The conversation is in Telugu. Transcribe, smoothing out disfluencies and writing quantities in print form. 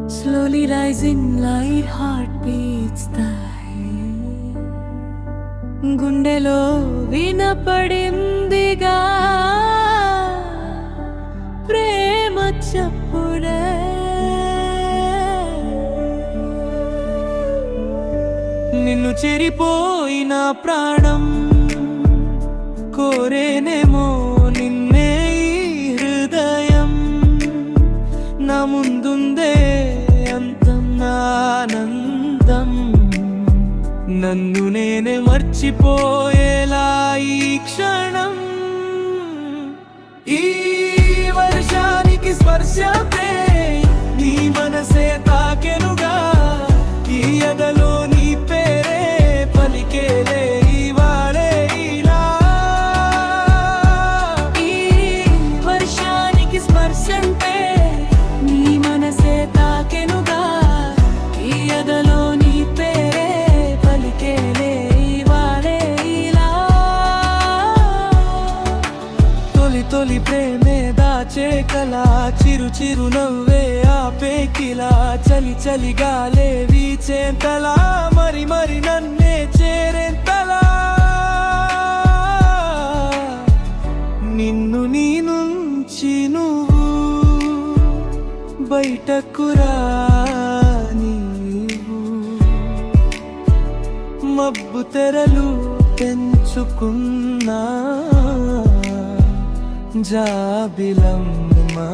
Slowly rising light heartbeats గుండెలో వినపడిందిగా ప్రేమ చప్పుడే. నిన్ను చెరిపోయిన ప్రాణం కోరేనేమో నిన్నే ఈ హృదయం. నా ముందుందే అంతం ఆనందం. నన్ను నేనే మర్చిపోయేలా ఈ క్షణం. ఈ వర్షానికి స్పర్శపే నీ మనసే తాకెనుగా. ఈ ఎదలో నీ పేరే పలికేలే ఇవాళే ఇలా. ఈ వర్షానికి స్పర్శంటే నీ మనసే తాకెనుగా. ఈ ఎదలో నీ పేరే పలికేలే ఇవాళే ఇలా. తొలి తొలి ప్రేమే దాచే కలా, చిరు చిరు నవ్వే ఆపే కిలా. చలి చలి గాలే వీచేంతలా, మరి మరి నన్నే చేరేంతలా. నిన్ను నీ నుంచి నువ్వు బయటకు రా. నీవు మబ్బు తెరలు పెంచుకున్నా జాబిలమ్మా.